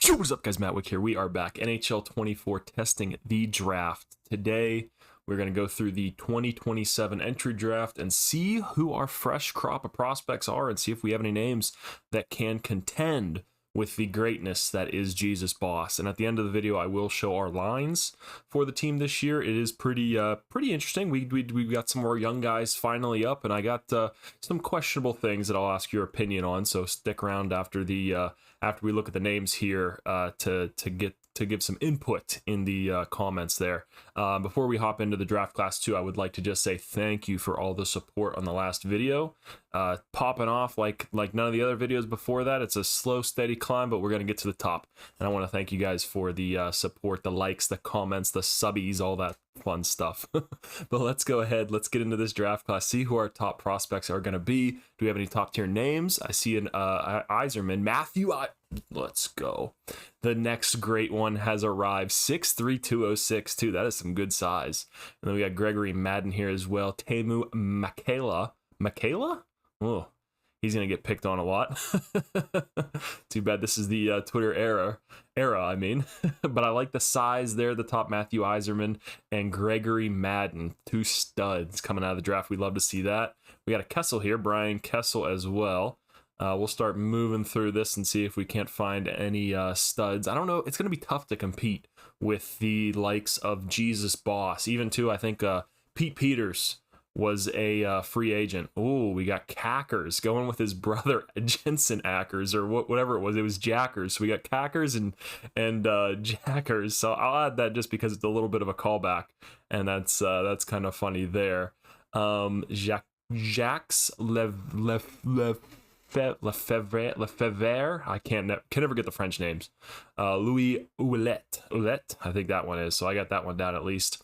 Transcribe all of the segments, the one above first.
What's up, guys? MattWic here. We are back. NHL 24 testing the draft. Today, we're going to go through the 2027 entry draft and see who our fresh crop of prospects are and see if we have any names that can contend with the greatness that is Jesus Boss. And at the end of the video, I will show our lines for the team this year. It is pretty interesting. We've got some more young guys finally up, and I got some questionable things that I'll ask your opinion on. So stick around after the after we look at the names here to give some input in the comments there. Before we hop into the draft class 2, I would like to just say thank you for all the support on the last video. Popping off like none of the other videos before that. It's a slow, steady climb, but we're going to get to the top. And I want to thank you guys for the support, the likes, the comments, the subbies, all that fun stuff. But let's go ahead. Let's get into this draft class, see who our top prospects are going to be. Do we have any top tier names? I see an Yzerman, Matthew. Let's go. The next great one has arrived, 6'3", 206, that is some good size. And then we got Gregory Madden here as well. Teemu Michaela? Oh, he's gonna get picked on a lot. Too bad this is the Twitter era, I mean. But I like the size there, the top Matthew Yzerman and Gregory Madden, 2 studs coming out of the draft. We love to see that. We got a Kessel here, Brian Kessel as well. We'll start moving through this and see if we can't find any studs. I don't know. It's going to be tough to compete with the likes of Jesus Boss. Even, too, I think Pete Peters was a free agent. Oh, we got Kackers going with his brother, Jensen Ackers, or whatever it was. It was Jackers. So we got Kackers and Jackers. So I'll add that just because it's a little bit of a callback. And that's kind of funny there. Jacques Lefebvre, I can never get the French names. Louis Ouellet, I think that one is. So I got that one down at least.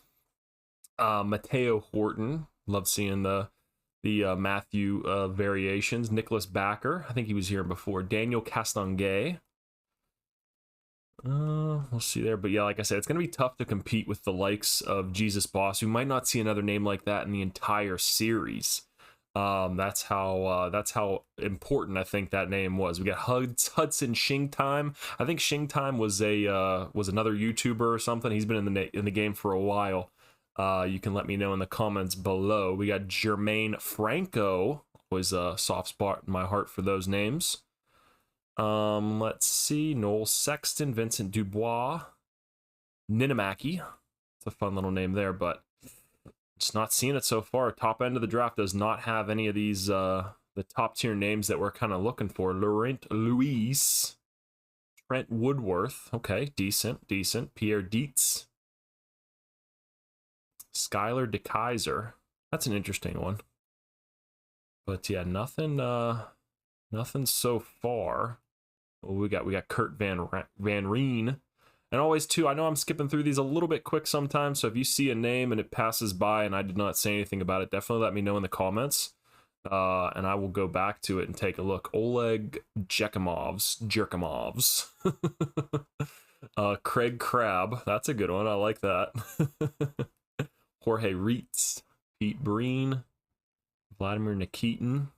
Matteo Horton, love seeing the Matthew variations. Nicholas Backer, I think he was here before. Daniel Castonguay. We'll see there, but yeah, like I said, it's gonna be tough to compete with the likes of Jesus Boss. We might not see another name like that in the entire series. That's how important I think that name was. We got Hudson Shingtime. I think Shingtime was another YouTuber or something. He's been in the game for a while. You can let me know in the comments below. We got Jermaine Franco, was a soft spot in my heart for those names. Let's see, Noel Sexton, Vincent Dubois, Ninamaki. It's a fun little name there, but just not seeing it so far. Top end of the draft does not have any of these the top tier names that we're kind of looking for. Laurent Louis, Trent Woodworth, okay, decent. Pierre Dietz, Skylar DeKaiser. That's an interesting one. But yeah, nothing so far. Oh, we got Kurt Van Reen. And always, too, I know I'm skipping through these a little bit quick sometimes, so if you see a name and it passes by and I did not say anything about it, definitely let me know in the comments, and I will go back to it and take a look. Oleg Jerkimovs. Craig Crabb, that's a good one, I like that. Jorge Reitz, Pete Breen, Vladimir Nikitin.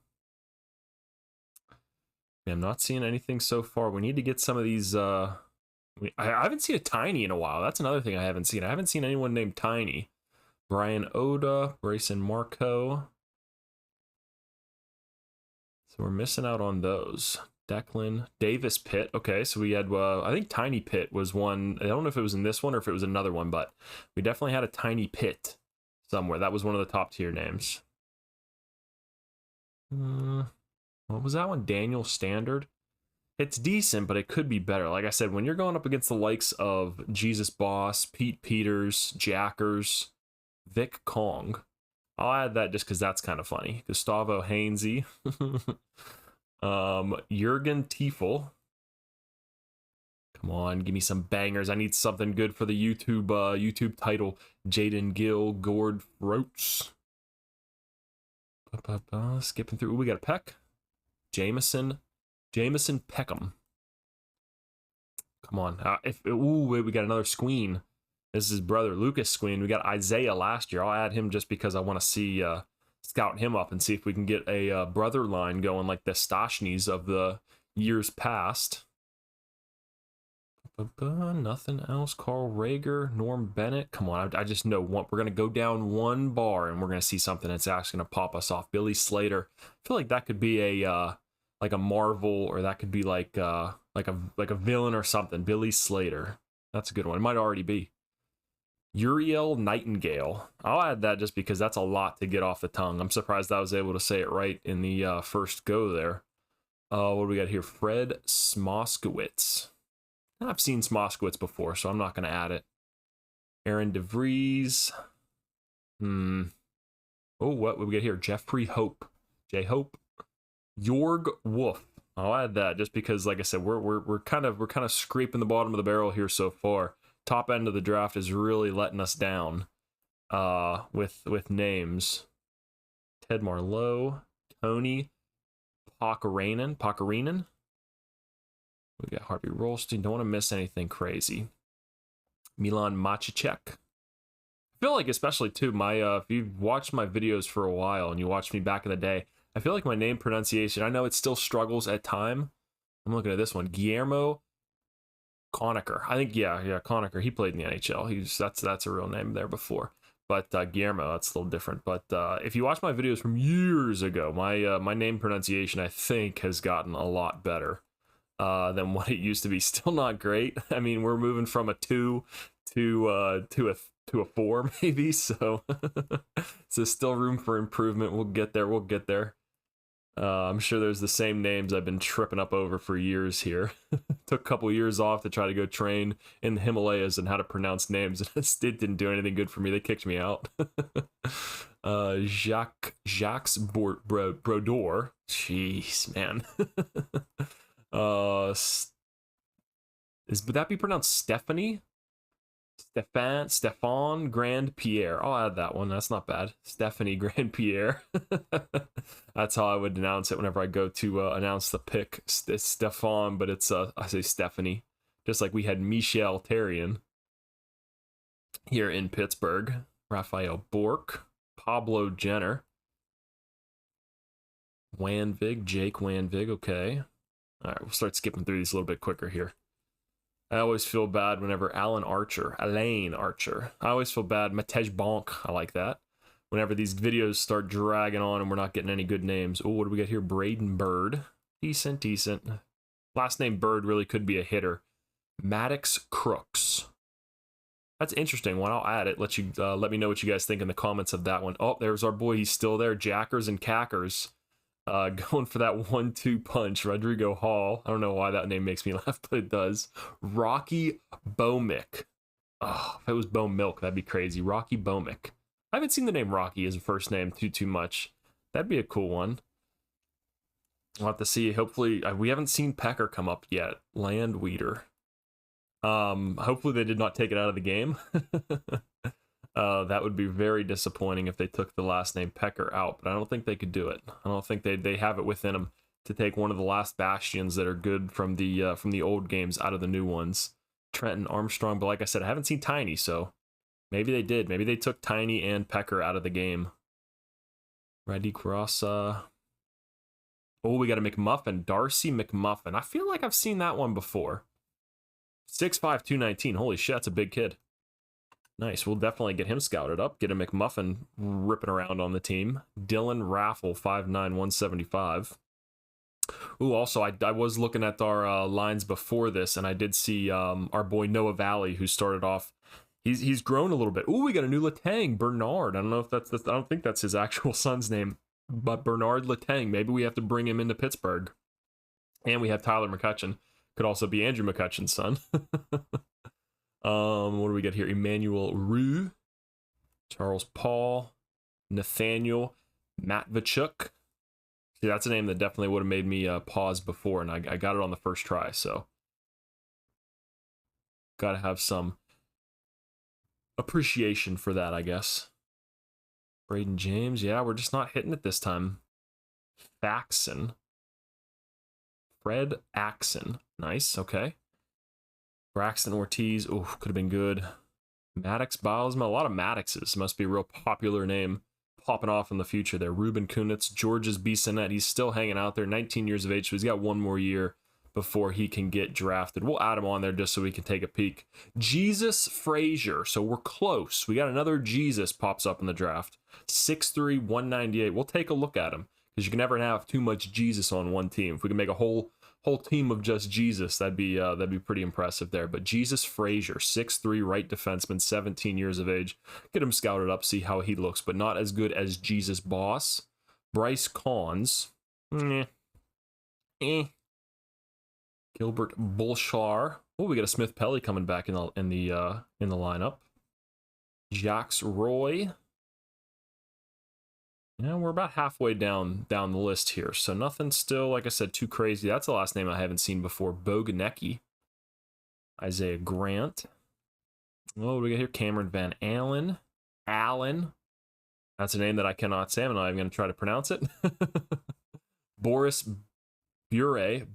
I'm not seeing anything so far. We need to get some of these... I haven't seen a Tiny in a while. That's another thing I haven't seen. I haven't seen anyone named Tiny. Brian Oda, Brayson Marco. So we're missing out on those. Declan, Davis Pitt. Okay, so we had, I think Tiny Pitt was one. I don't know if it was in this one or if it was another one, but we definitely had a Tiny Pitt somewhere. That was one of the top tier names. What was that one? Daniel Standard. It's decent, but it could be better. Like I said, when you're going up against the likes of Jesus Boss, Pete Peters, Jackers, Vic Kong, I'll add that just because that's kind of funny. Gustavo Hainsey, Jurgen Tiefel. Come on, give me some bangers. I need something good for the YouTube title. Jaden Gill, Gord Roach. Skipping through. Ooh, we got a Peck. Jameson Peckham. Come on. We got another Squeen. This is his brother, Lucas Squeen. We got Isaiah last year. I'll add him just because I want to see scout him up and see if we can get a brother line going like the Stashnies of the years past. Nothing else. Carl Rager, Norm Bennett. Come on, I just know one. We're gonna go down one bar and we're gonna see something that's actually gonna pop us off. Billy Slater. I feel like that could be a like a Marvel, or that could be like a villain or something. Billy Slater. That's a good one. It might already be. Uriel Nightingale. I'll add that just because that's a lot to get off the tongue. I'm surprised I was able to say it right in the first go there. What do we got here? Fred Smoskowitz. I've seen Smoskowitz before, so I'm not going to add it. Aaron DeVries. Oh, what we got here? Jeffrey Hope. J-Hope. Jorg Wolf. I'll add that just because, like I said, we're kind of scraping the bottom of the barrel here so far. Top end of the draft is really letting us down with names. Ted Marlowe, Tony Pakarinen. We got Harvey Rolstein. Don't want to miss anything crazy. Milan Macichek. I feel like, especially too, if you've watched my videos for a while and you watched me back in the day, I feel like my name pronunciation, I know it still struggles at time. I'm looking at this one. Guillermo Conacher. I think, yeah, Conacher. He played in the NHL. That's a real name there before. But Guillermo, that's a little different. But if you watch my videos from years ago, my name pronunciation, I think, has gotten a lot better than what it used to be. Still not great. I mean, we're moving from a 2 to a 4 maybe. So there's still room for improvement. We'll get there. I'm sure there's the same names I've been tripping up over for years here. Took a couple years off to try to go train in the Himalayas and how to pronounce names. It didn't do anything good for me. They kicked me out. Jacques Brodeur. Jeez, man. Would that be pronounced Stephanie? Stefan Grand Pierre. I'll add that one. That's not bad. Stephanie Grand Pierre. That's how I would announce it whenever I go to announce the pick. It's Stefan, but it's I say Stephanie. Just like we had Michel Therrien here in Pittsburgh. Raphael Bork. Pablo Jenner. Jake Wanvig. Okay. All right, we'll start skipping through these a little bit quicker here. I always feel bad whenever Alain Archer. I always feel bad. Matej Bonk. I like that. Whenever these videos start dragging on and we're not getting any good names. Oh, what do we got here? Braden Bird. Decent. Last name Bird really could be a hitter. Maddox Crooks. That's interesting one. I'll add it. Let me know what you guys think in the comments of that one. Oh, there's our boy. He's still there. Jackers and Cackers. Going for that 1-2 punch. Rodrigo Hall. I don't know why that name makes me laugh, but it does. Rocky Bomick. Oh, if it was Bo Milk, that'd be crazy. Rocky Bomick. I haven't seen the name Rocky as a first name too much. That'd be a cool one. We'll have to see. Hopefully, we haven't seen Pecker come up yet. Landweeder. Hopefully they did not take it out of the game. That would be very disappointing if they took the last name Pecker out, but I don't think they could do it. I don't think they have it within them to take one of the last bastions that are good from the old games out of the new ones. Trenton Armstrong, but like I said, I haven't seen Tiny, so maybe they did. Maybe they took Tiny and Pecker out of the game. Randy Crossa. Oh, we got a McMuffin. Darcy McMuffin. I feel like I've seen that one before. 6'5", 219. Holy shit, that's a big kid. Nice. We'll definitely get him scouted up. Get a McMuffin ripping around on the team. Dylan Raffle, 5'9", 175. Ooh, also, I was looking at our lines before this, and I did see our boy Noah Valley, who started off. He's grown a little bit. Ooh, we got a new Letang, Bernard. I don't know if I don't think that's his actual son's name, but Bernard Letang. Maybe we have to bring him into Pittsburgh. And we have Tyler McCutcheon. Could also be Andrew McCutcheon's son. What do we got here? Emmanuel Rue, Charles Paul, Nathaniel MattWic. See, that's a name that definitely would have made me pause before, and I got it on the first try, so got to have some appreciation for that, I guess. Braden James, yeah, we're just not hitting it this time. Faxon. Fred Axon. Nice, okay. Braxton Ortiz, oh, could have been good. Maddox Bilesma, a lot of Maddoxes. Must be a real popular name popping off in the future there. Ruben Kunitz, Georges Bissonnette, he's still hanging out there, 19 years of age, so he's got one more year before he can get drafted. We'll add him on there just so we can take a peek. Jesus Frazier. So we're close. We got another Jesus pops up in the draft. 6'3", 198. We'll take a look at him because you can never have too much Jesus on one team. If we can make a whole team of just Jesus, that'd be pretty impressive there. But Jesus Frazier, 6'3", right defenseman, 17 years of age. Get him scouted up, see how he looks, but not as good as Jesus Boss. Bryce Cons. Gilbert Bolshar. Oh, we got a Smith Pelly coming back in the lineup. Jacques Roy. Yeah, we're about halfway down the list here, so nothing still, like I said, too crazy. That's the last name I haven't seen before. Boganecki. Isaiah Grant. Oh, what do we got here? Cameron Van Allen. Allen. That's a name that I cannot say. I'm not even going to try to pronounce it. Boris Bure.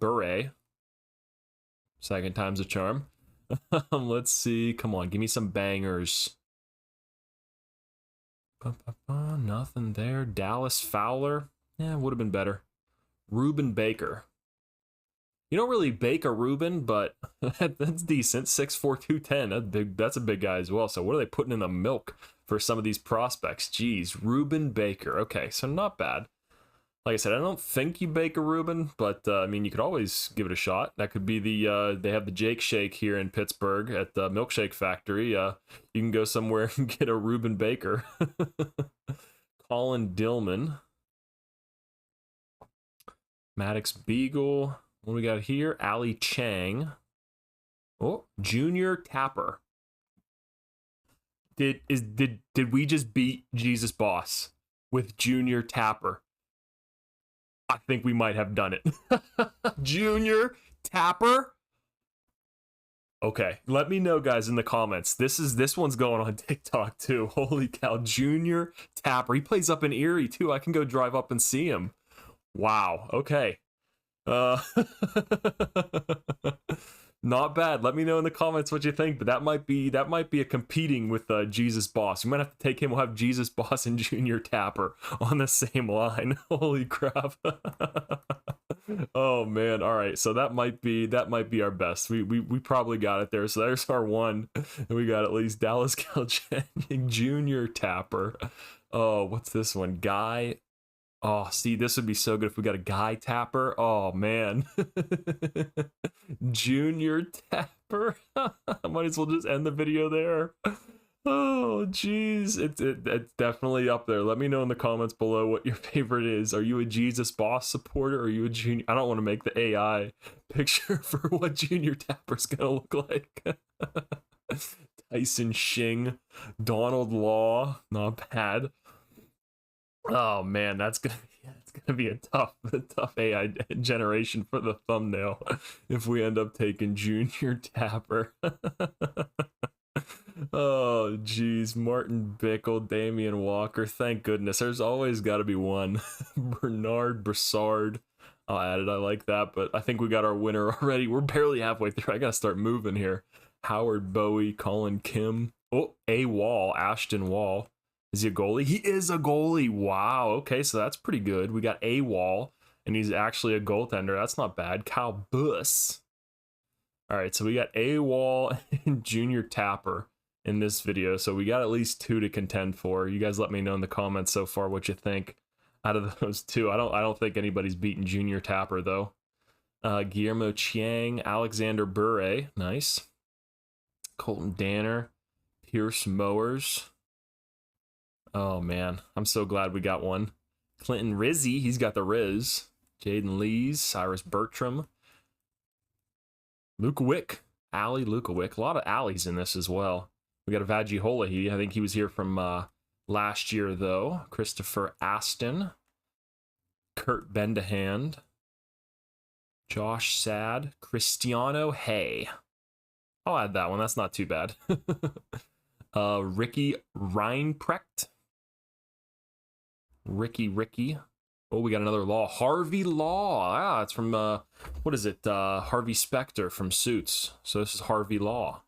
Second time's a charm. Let's see. Come on, give me some bangers. Nothing there. Dallas Fowler. Yeah, would have been better. Ruben Baker. You don't really bake a Ruben, but that's decent. 6'4", 210. That's a big guy as well. So what are they putting in the milk for some of these prospects? Jeez, Ruben Baker. Okay, so not bad. Like I said, I don't think you bake a Reuben, but I mean, you could always give it a shot. That could be they have the Jake Shake here in Pittsburgh at the Milkshake Factory. You can go somewhere and get a Reuben Baker. Colin Dillman. Maddox Beagle. What do we got here? Ali Chang. Oh, Junior Tapper. Did we just beat Jesus Boss with Junior Tapper? I think we might have done it. Junior Tapper. Okay, let me know, guys, in the comments. This one's going on TikTok too. Holy cow, Junior Tapper. He plays up in Erie too. I can go drive up and see him. Wow. Okay. Not bad. Let me know in the comments what you think. But that might be a competing with Jesus Boss. We might have to take him. We'll have Jesus Boss and Junior Tapper on the same line. Holy crap. Oh man. All right. So that might be our best. We probably got it there. So there's our one. And we got at least Dallas Galchenyuk, Junior Tapper. Oh, what's this one? Guy. Oh, see, this would be so good if we got a Guy Tapper. Oh, man. Junior Tapper. I might as well just end the video there. Oh, jeez. It's definitely up there. Let me know in the comments below what your favorite is. Are you a Jesus Boss supporter? Or are you a Junior? I don't want to make the AI picture for what Junior Tapper's going to look like. Tyson Shing. Donald Law. Not bad. Oh man, it's gonna be a tough AI generation for the thumbnail if we end up taking Junior Tapper. Oh geez, Martin Bickle, Damian Walker. Thank goodness. There's always got to be one. Bernard Brassard. I'll add it. I like that, but I think we got our winner already. We're barely halfway through. I gotta start moving here. Howard Bowie, Colin Kim. Oh, Ashton Wall. Is he a goalie? He is a goalie. Wow. Okay, so that's pretty good. We got A-Wall, and he's actually a goaltender. That's not bad. Kyle Buss. All right, so we got A-Wall and Junior Tapper in this video. So we got at least two to contend for. You guys let me know in the comments so far what you think out of those two. I don't think anybody's beaten Junior Tapper, though. Guillermo Chiang, Alexander Bure. Nice. Colton Danner. Pierce Mowers. Oh, man. I'm so glad we got one. Clinton Rizzi. He's got the Riz. Jaden Lees. Cyrus Bertram. Luke Wick. Ali Lukawick. A lot of Allies in this as well. We got a Vajihola. I think he was here from last year, though. Christopher Aston. Kurt Bendahand. Josh Sad. Cristiano Hay. I'll add that one. That's not too bad. Ricky Reinprecht. Ricky. Oh, we got another Law. Harvey Law. Ah, it's from, what is it? Harvey Specter from Suits. So this is Harvey Law.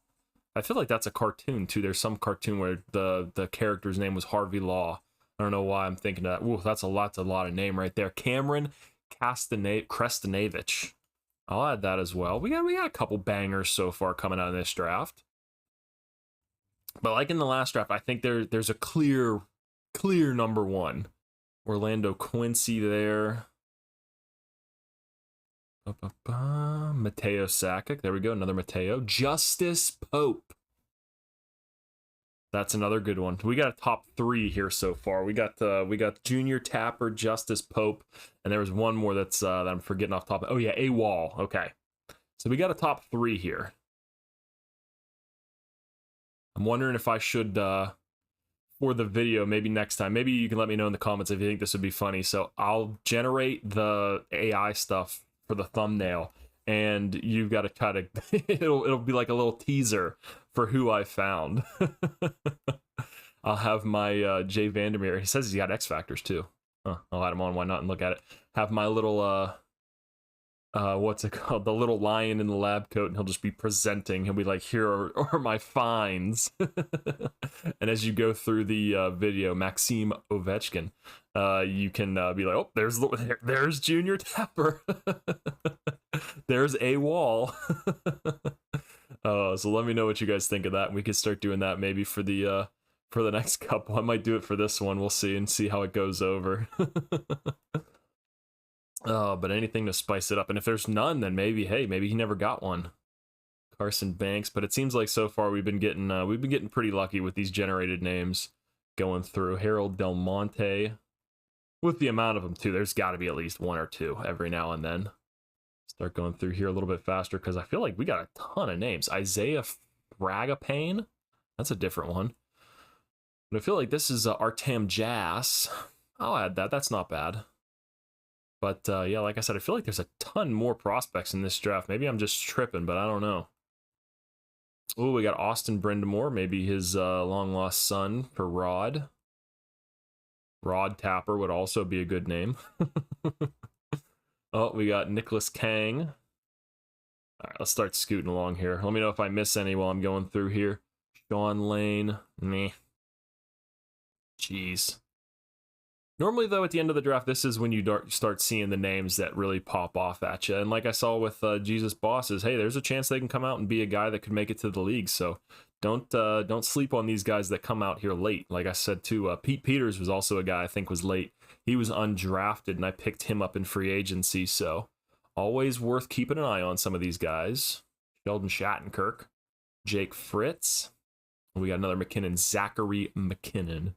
I feel like that's a cartoon, too. There's some cartoon where the character's name was Harvey Law. I don't know why I'm thinking that. Ooh, that's a lot of name right there. Cameron Krestanevich. I'll add that as well. We got a couple bangers so far coming out of this draft. But like in the last draft, I think there's a clear number one. Orlando Quincy there. Mateo Sakic. There we go. Another Mateo. Justice Pope. That's another good one. We got a top 3 here so far. We got Junior Tapper, Justice Pope, and there was one more that's that I'm forgetting off top. Oh yeah, A Wall. Okay, so we got a top 3 here. I'm wondering if I should for the video, maybe next time. Maybe you can let me know in the comments if you think this would be funny. So I'll generate the AI stuff for the thumbnail, and you've got to try to it'll be like a little teaser for who I found. I'll have my Jay Vandermeer. He says he's got X Factors too. I'll add him on. Why not? And look at it. Have my little what's it called? The little lion in the lab coat, and he'll just be presenting. He'll be like, "Here are my finds." And as you go through the video, Maxime Ovechkin, you can be like, "Oh, there's Junior Tapper. There's A Wall." So let me know what you guys think of that. We could start doing that maybe for the next couple. I might do it for this one. We'll see how it goes over. But anything to spice it up. And if there's none, then maybe he never got one. Carson Banks, but it seems like so far we've been getting pretty lucky with these generated names going through. Harold Del Monte, with the amount of them too, there's got to be at least 1 or 2 every now and then. Start going through here a little bit faster because I feel like we got a ton of names. Isaiah Fragapane, that's a different one. But I feel like this is Artem Jas. I'll add that. That's not bad. But yeah, like I said, I feel like there's a ton more prospects in this draft. Maybe I'm just tripping, but I don't know. Oh, we got Austin Brindamore, maybe his long-lost son for Rod. Rod Tapper would also be a good name. Oh, we got Nicholas Kang. All right, let's start scooting along here. Let me know if I miss any while I'm going through here. Sean Lane, meh. Jeez. Normally, though, at the end of the draft, this is when you start seeing the names that really pop off at you. And like I saw with Jesus Bosses, hey, there's a chance they can come out and be a guy that could make it to the league. So don't sleep on these guys that come out here late. Like I said, too, Pete Peters was also a guy I think was late. He was undrafted, and I picked him up in free agency. So always worth keeping an eye on some of these guys. Sheldon Shattenkirk, Jake Fritz. We got another McKinnon, Zachary McKinnon.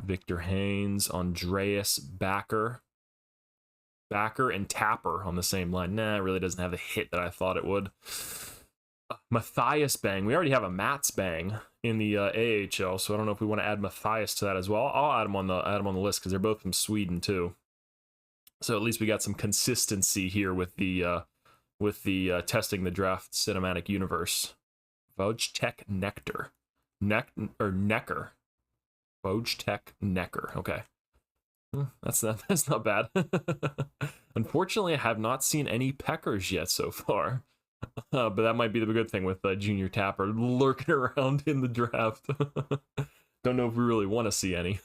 Victor Haynes, Andreas Backer. Backer and Tapper on the same line. Nah, it really doesn't have the hit that I thought it would. Matthias Bang. We already have a Mats Bang in the AHL, so I don't know if we want to add Matthias to that as well. I'll add him on the list because they're both from Sweden too. So at least we got some consistency here with the testing the draft cinematic universe. Vojtech Nectar. Necker. Vojtech Necker. Okay. That's not bad. Unfortunately, I have not seen any Peckers yet so far. But that might be the good thing with Junior Tapper lurking around in the draft. Don't know if we really want to see any.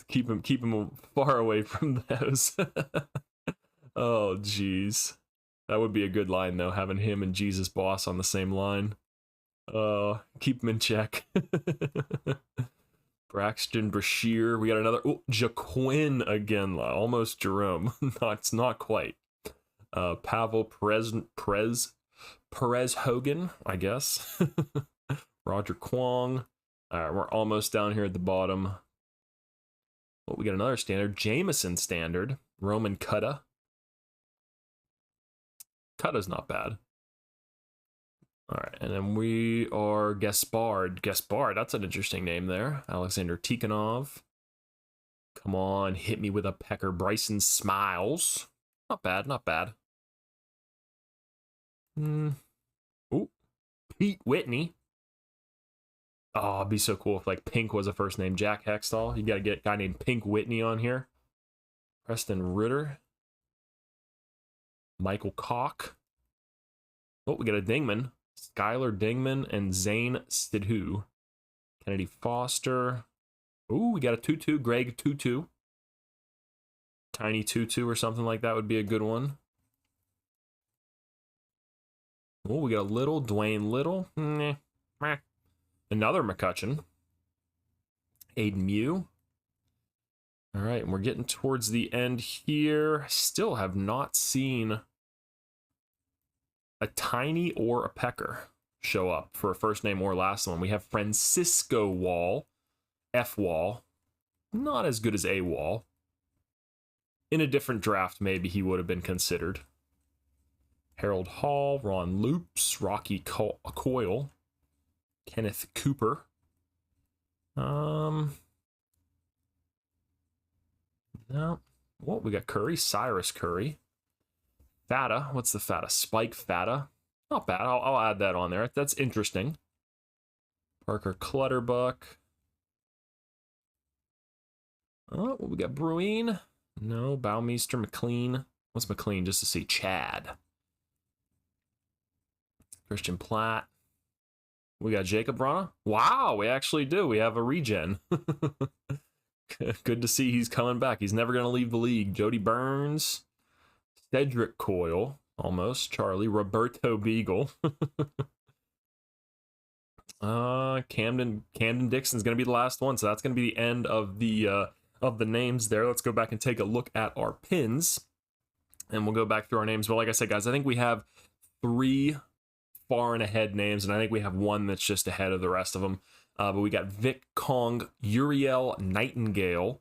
Keep him far away from those. Oh, jeez. That would be a good line, though, having him and Jesus Boss on the same line. Keep him in check. Braxton Brashear. We got another. Oh, Jaquin again. Almost Jerome. It's not quite. Pavel Perez Hogan, I guess. Roger Kwong. All right, we're almost down here at the bottom. Oh, we got another standard. Jameson standard. Roman Cutta. Cutta's not bad. All right, and then we are Gaspard. Gaspard, that's an interesting name there. Alexander Tikhonov. Come on, hit me with a pecker. Bryson Smiles. Not bad, not bad. Ooh, Pete Whitney. Oh, it'd be so cool if like Pink was a first name. Jack Hextall. You got to get a guy named Pink Whitney on here. Preston Ritter. Michael Koch. Oh, we got a Dingman. Skylar Dingman and Zane Stidhu. Kennedy Foster. Ooh, we got a 2-2. Greg 2-2. Tiny Tutu or something like that would be a good one. Oh, we got a Little, Dwayne Little. Another McCutcheon. Aiden Mew. All right, and we're getting towards the end here. Still have not seen a Tiny or a Pecker show up for a first name or last one. We have Francisco Wall, F Wall. Not as good as A Wall. In a different draft, maybe he would have been considered. Harold Hall, Ron Loops, Rocky Coyle, Kenneth Cooper. No. Well, we got Curry, Cyrus Curry. Fata, what's the Fata? Spike Fata. Not bad. I'll add that on there. That's interesting. Parker Clutterbuck. Oh, we got Bruin. No, Baumeister, McLean. What's McLean? Just to see. Chad. Christian Platt. We got Jacob Rana. Wow, we actually do. We have a regen. Good to see he's coming back. He's never going to leave the league. Jody Burns. Cedric Coyle. Almost. Charlie. Roberto Beagle. Camden Dixon's going to be the last one, so that's going to be the end of the names there. Let's go back and take a look at our pins, and we'll go back through our names. But like I said, guys, I think we have 3 far and ahead names, and I think we have 1 that's just ahead of the rest of them. But we got Vic Kong, Uriel Nightingale,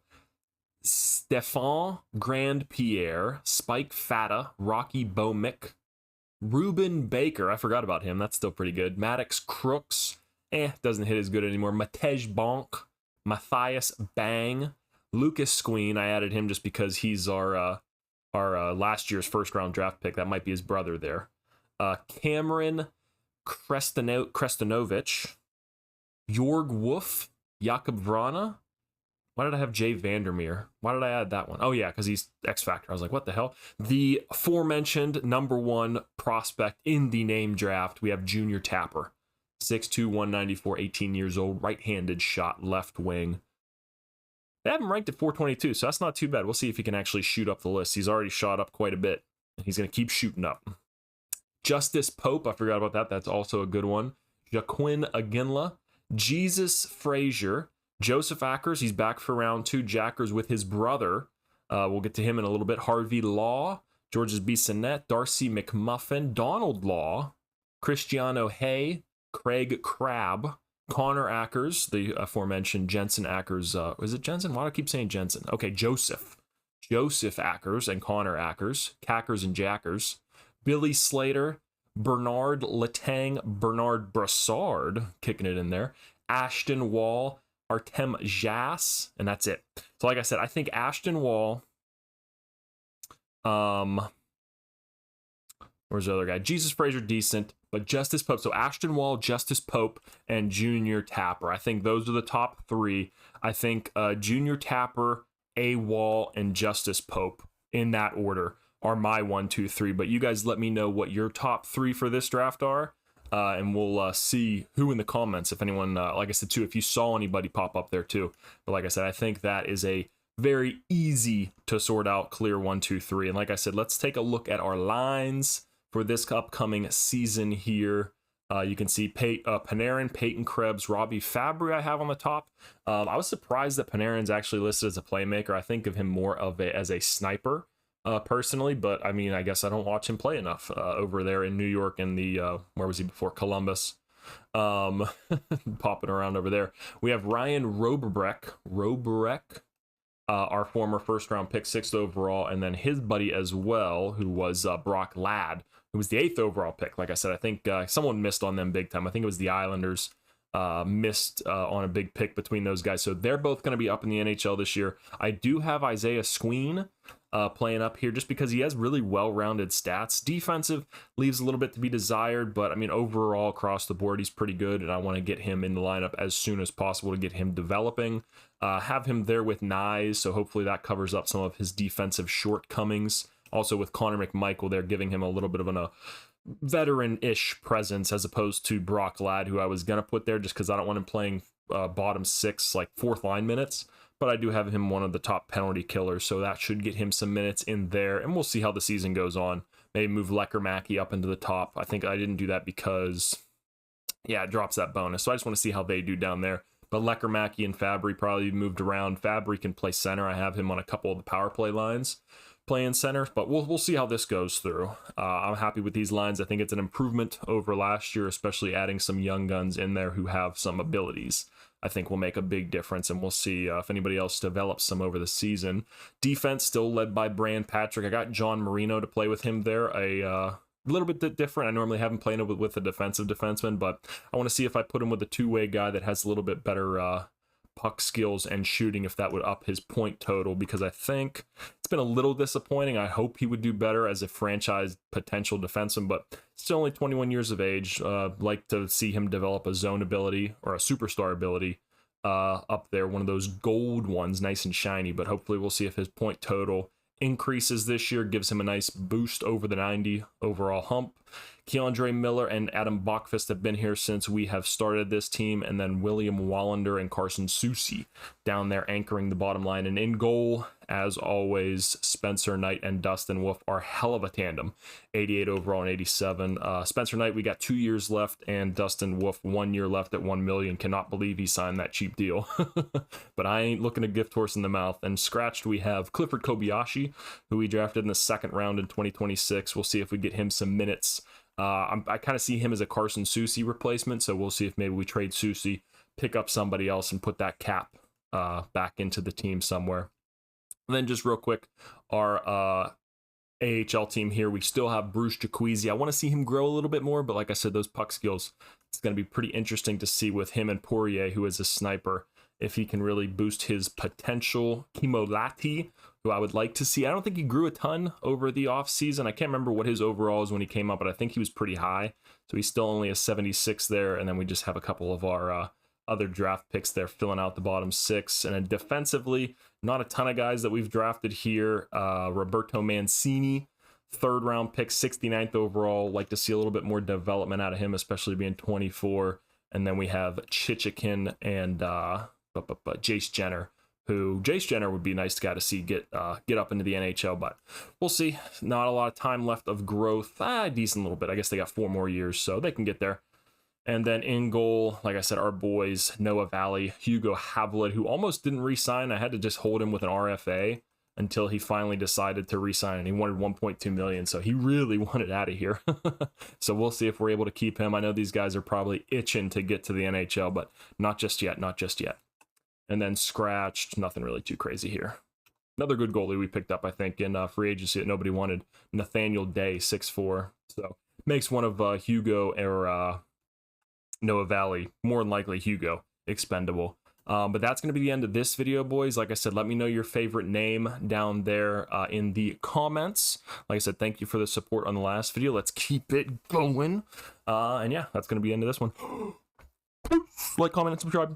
Stefan Grand Pierre, Spike Fata, Rocky Bomick, Ruben Baker. I forgot about him. That's still pretty good. Maddox Crooks. Doesn't hit as good anymore. Matej Bonk, Matthias Bang, Lucas Squeen. I added him just because he's our last year's first round draft pick. That might be his brother there. Cameron Krestanovich, Jorg Wolf, Jakob Vrana. Why did I have Jay Vandermeer? Why did I add that one? Oh, yeah, because he's X Factor. I was like, what the hell? The aforementioned number 1 prospect in the name draft, we have Junior Tapper. 6'2", 194, 18 years old, right-handed shot, left wing. They have him ranked at 422, so that's not too bad. We'll see if he can actually shoot up the list. He's already shot up quite a bit, and he's going to keep shooting up. Justice Pope, I forgot about that. That's also a good one. Jaquin Aginla, Jesus Frazier, Joseph Ackers, he's back for round 2. Jackers with his brother. We'll get to him in a little bit. Harvey Law, Georges Bissonnette, Darcy McMuffin, Donald Law, Cristiano Hay, Craig Crabb, Connor Ackers, the aforementioned Jensen Ackers. Is it Jensen? Why do I keep saying Jensen? Okay, Joseph Ackers and Connor Ackers, Cackers and Jackers, Billy Slater, Bernard Letang, Bernard Brassard, kicking it in there, Ashton Wall, Artem Jas, and that's it. So like I said, I think Ashton Wall, where's the other guy? Jesus Frazier, decent, but Justice Pope. So Ashton Wall, Justice Pope, and Junior Tapper. I think those are the top 3. I think Junior Tapper, A Wall, and Justice Pope in that order are my 1, 2, 3. But you guys let me know what your top 3 for this draft are. And we'll see who in the comments, if anyone, like I said, too, if you saw anybody pop up there, too. But like I said, I think that is a very easy to sort out, clear 1, 2, 3. And like I said, let's take a look at our lines for this upcoming season here. You can see Panarin, Peyton Krebs, Robbie Fabry I have on the top. I was surprised that Panarin's actually listed as a playmaker. I think of him more of as a sniper. Personally, but I mean, I guess I don't watch him play enough over there in New York and the where was he before? Columbus, popping around over there. We have Ryan Roberek, our former first round pick, 6th overall, and then his buddy as well, who was Brock Ladd, who was the 8th overall pick. Like I said, I think someone missed on them big time. I think it was the Islanders. Missed on a big pick between those guys. So they're both going to be up in the NHL this year. I do have Isaiah Squeen playing up here just because he has really well-rounded stats. Defensive leaves a little bit to be desired, but I mean, overall across the board, he's pretty good, and I want to get him in the lineup as soon as possible to get him developing. Have him there with Nyes, so hopefully that covers up some of his defensive shortcomings. Also with Connor McMichael there, giving him a little bit of a veteran-ish presence as opposed to Brock Ladd, who I was going to put there just because I don't want him playing bottom 6, like 4th line minutes. but I do have him one of the top penalty killers, so that should get him some minutes in there, and we'll see how the season goes on. Maybe move Lecker up into the top. I think I didn't do that because, yeah, it drops that bonus, so I just want to see how they do down there. But Lecker and Fabry probably moved around. Fabry can play center. I have him on a couple of the power play lines playing center, but we'll see how this goes through. I'm happy with these lines. I think it's an improvement over last year, especially adding some young guns in there who have some abilities. I think will make a big difference, and we'll see if anybody else develops some over the season. Defense still led by Brand Patrick. I got John Marino to play with him there. A little bit different. I normally haven't played with a defensive defenseman, but I want to see if I put him with a two-way guy that has a little bit better puck skills and shooting, if that would up his point total, because I think it's been a little disappointing. I hope he would do better as a franchise potential defenseman, but still only 21 years of age. Like to see him develop a zone ability or a superstar ability up there, one of those gold ones, nice and shiny, but hopefully we'll see if his point total increases this year, gives him a nice boost over the 90 overall hump. Keandre Miller and Adam Bachfist have been here since we have started this team, and then William Wallander and Carson Soucy down there anchoring the bottom line. And in goal, as always, Spencer Knight and Dustin Wolf are hell of a tandem, 88 overall and 87. Spencer Knight, we got 2 years left, and Dustin Wolf 1 year left at $1 million. Cannot believe he signed that cheap deal. But I ain't looking a gift horse in the mouth. And scratched, we have Clifford Kobayashi, who we drafted in the second round in 2026. We'll see if we get him some minutes. I kind of see him as a Carson Soucy replacement, so we'll see if maybe we trade Soucy, pick up somebody else, and put that cap back into the team somewhere. And then just real quick, our AHL team here, we still have Bruce Jacquezie. I want to see him grow a little bit more, but like I said, those puck skills, it's going to be pretty interesting to see with him and Poirier, who is a sniper, if he can really boost his potential. Kimolati, who I would like to see. I don't think he grew a ton over the offseason. I can't remember what his overall is when he came up, but I think he was pretty high. So he's still only a 76 there. And then we just have a couple of our other draft picks there filling out the bottom six. And then defensively, not a ton of guys that we've drafted here. Roberto Mancini, third round pick, 69th overall. Like to see a little bit more development out of him, especially being 24. And then we have Chichikin and Jace Jenner, who Jace Jenner would be a nice guy to see get up into the NHL, but we'll see. Not a lot of time left of growth. Decent little bit. I guess they got 4 more years, so they can get there. And then in goal, like I said, our boys, Noah Valley, Hugo Havlet, who almost didn't re-sign. I had to just hold him with an RFA until he finally decided to re-sign, and he wanted $1.2 million, so he really wanted out of here. So we'll see if we're able to keep him. I know these guys are probably itching to get to the NHL, but not just yet, not just yet. And then scratched, nothing really too crazy here. Another good goalie we picked up, I think, in free agency that nobody wanted, Nathaniel Day, 6'4". So makes one of Hugo or Noah Valley, more than likely Hugo, expendable. But that's going to be the end of this video, boys. Like I said, let me know your favorite name down there in the comments. Like I said, thank you for the support on the last video. Let's keep it going. And yeah, that's going to be the end of this one. Like, comment, and subscribe.